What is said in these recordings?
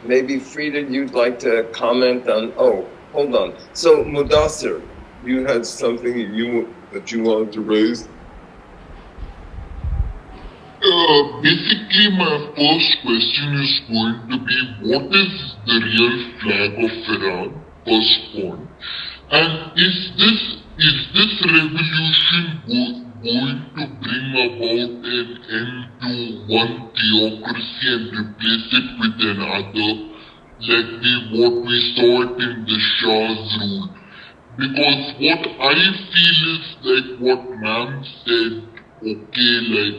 maybe Frida, you'd like to comment on, oh, hold on. So Mudassir, you had something that you wanted to raise? Basically, my first question is going to be, what is the real flag of Iran? First point. And is this revolution going to bring about an end to one theocracy and replace it with another, like what we saw it in the Shah's rule? Because what I feel is like what ma'am said, okay, like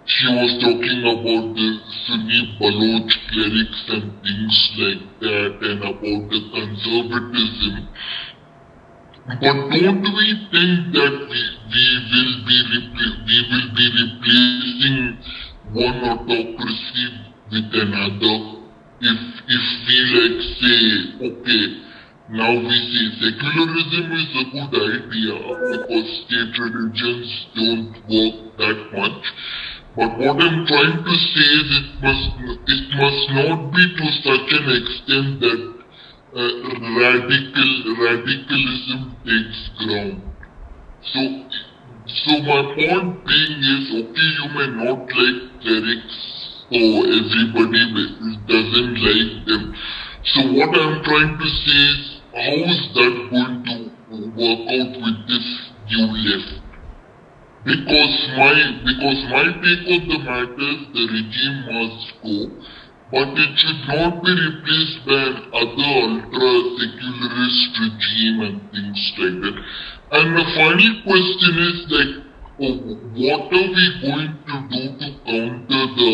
she was talking about the Sunni Baloch clerics and things like that and about the conservatism. But don't we think that we will be replacing one autocracy with another if we like say, okay, now we say secularism is a good idea because state religions don't work that much. But what I'm trying to say is it must not be to such an extent that radicalism takes ground. So my point being is, okay, you may not like clerics, or everybody doesn't like them. So what I'm trying to say is, how is that going to work out with this new left? Because my take on the matter is the regime must go, but it should not be replaced by another ultra-secularist regime and things like that. And the final question is like, what are we going to do to counter the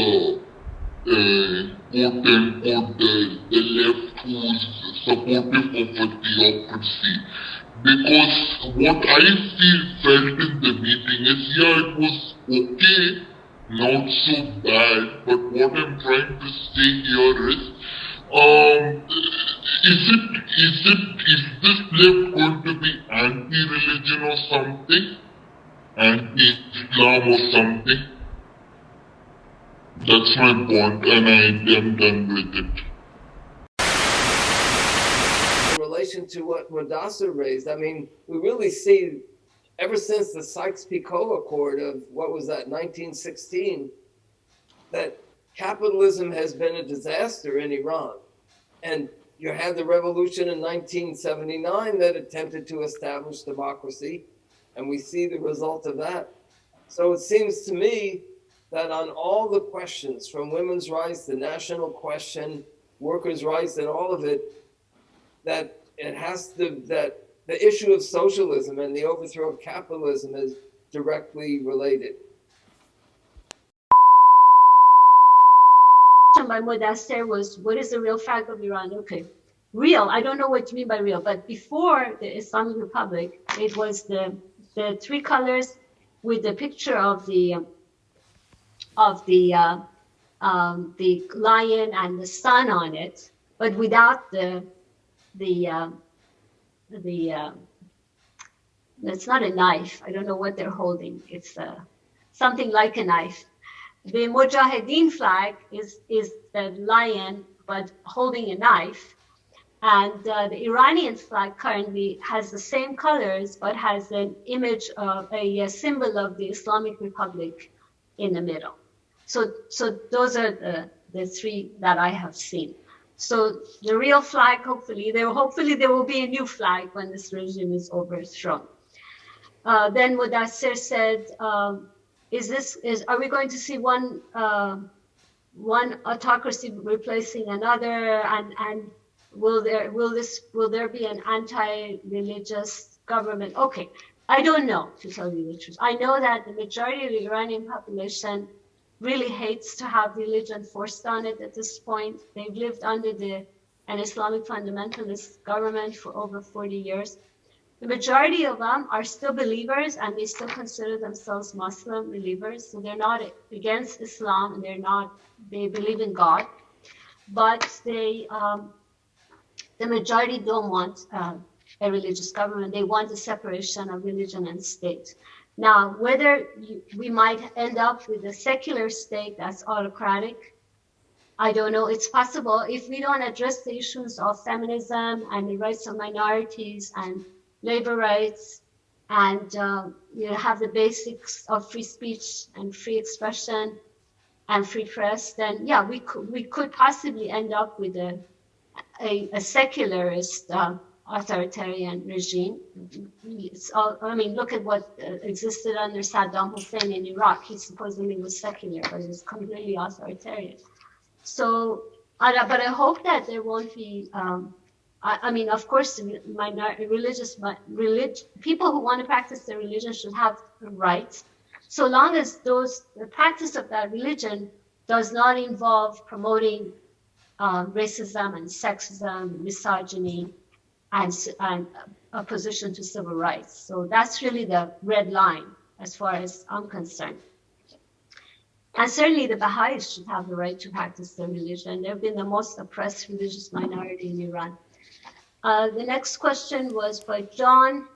quote-unquote the left who's supportive of a theocracy? Because what I felt in the meeting is, yeah, it was okay, not so bad, but what I'm trying to say here is this left going to be anti-religion or something? Anti-Islam or something? That's my point, and I am done with it. In relation to what Mudassir raised, I mean, we really see ever since the Sykes-Picot Accord of, what was that, 1916, that capitalism has been a disaster in Iran. And you had the revolution in 1979 that attempted to establish democracy, and we see the result of that. So it seems to me that on all the questions, from women's rights, the national question, workers' rights, and all of it, that the issue of socialism and the overthrow of capitalism is directly related. By Mudassir was, what is the real flag of Iran? Okay, real, I don't know what you mean by real, but before the Islamic Republic, it was the three colors with the picture of the lion and the sun on it, but without it's not a knife. I don't know what they're holding. It's something like a knife. The Mujahideen flag is the lion, but holding a knife. And the Iranian flag currently has the same colors, but has an image of a symbol of the Islamic Republic in the middle. So those are the three that I have seen. So the real flag, hopefully there will be a new flag when this regime is overthrown. Then Mudassir said, are we going to see one autocracy replacing another, and will there be an anti-religious government? Okay, I don't know, to tell you the truth. I know that the majority of the Iranian population really hates to have religion forced on it at this point. They've lived under an Islamic fundamentalist government for over 40 years. The majority of them are still believers, and they still consider themselves Muslim believers. So they're not against Islam, and they believe in God. But the majority don't want a religious government. They want a separation of religion and state. Now, whether we might end up with a secular state that's autocratic, I don't know. It's possible if we don't address the issues of feminism and the rights of minorities and labor rights, and have the basics of free speech and free expression and free press, then yeah, we could possibly end up with a secularist authoritarian regime. I mean, look at what existed under Saddam Hussein in Iraq. He supposedly was secular, but it was completely authoritarian. So, but I hope that there won't be. I mean, of course, people who want to practice their religion should have rights, so long as the practice of that religion does not involve promoting racism and sexism, misogyny, and opposition to civil rights. So that's really the red line as far as I'm concerned. And certainly the Baha'is should have the right to practice their religion. They've been the most oppressed religious minority in Iran. The next question was by John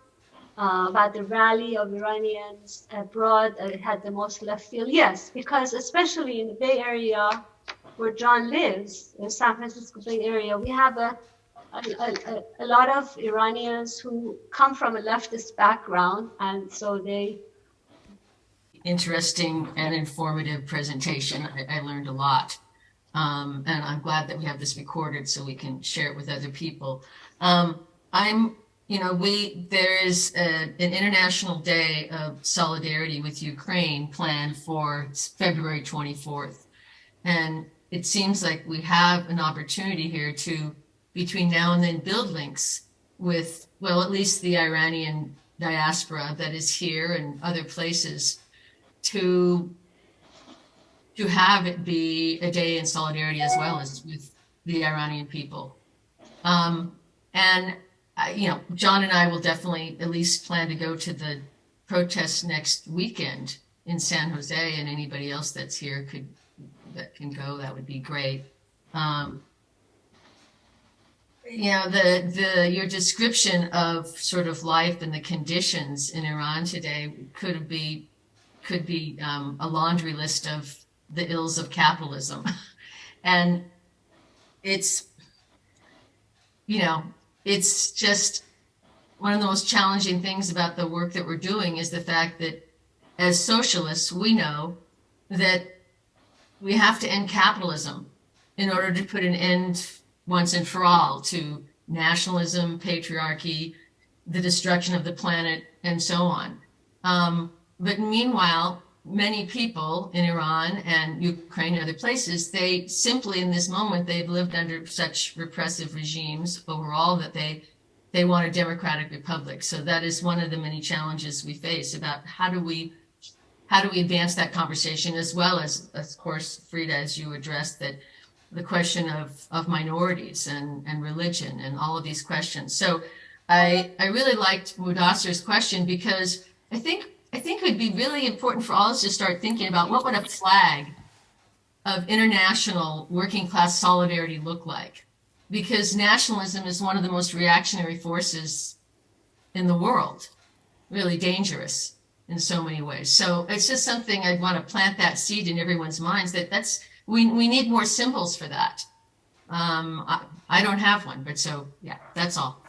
about the rally of Iranians abroad. It had the most left field. Yes, because especially in the Bay Area where John lives, in San Francisco Bay Area, we have a lot of Iranians who come from a leftist background, and so they... Interesting and informative presentation. I learned a lot. And I'm glad that we have this recorded so we can share it with other people. There is an International Day of Solidarity with Ukraine planned for February 24th. And it seems like we have an opportunity here to, between now and then, build links with, well, at least the Iranian diaspora that is here and other places, to have it be a day in solidarity as well as with the Iranian people. John and I will definitely at least plan to go to the protests next weekend in San Jose, and anybody else that's here that can go, that would be great. Your description of sort of life and the conditions in Iran today could be a laundry list of the ills of capitalism. And it's just one of the most challenging things about the work that we're doing is the fact that as socialists, we know that we have to end capitalism in order to put an end once and for all to nationalism, patriarchy, the destruction of the planet, and so on. But meanwhile, many people in Iran and Ukraine and other places, they simply in this moment, they've lived under such repressive regimes overall that they want a democratic republic. So that is one of the many challenges we face about how do we advance that conversation, as well as, of course, Frida, as you addressed, that the question of minorities and religion and all of these questions. So I really liked Mudassir's question, because I think it would be really important for all of us to start thinking about what would a flag of international working class solidarity look like? Because nationalism is one of the most reactionary forces in the world, really dangerous in so many ways. So it's just something I'd want to plant that seed in everyone's minds, we need more symbols for that. I don't have one, but so yeah, that's all.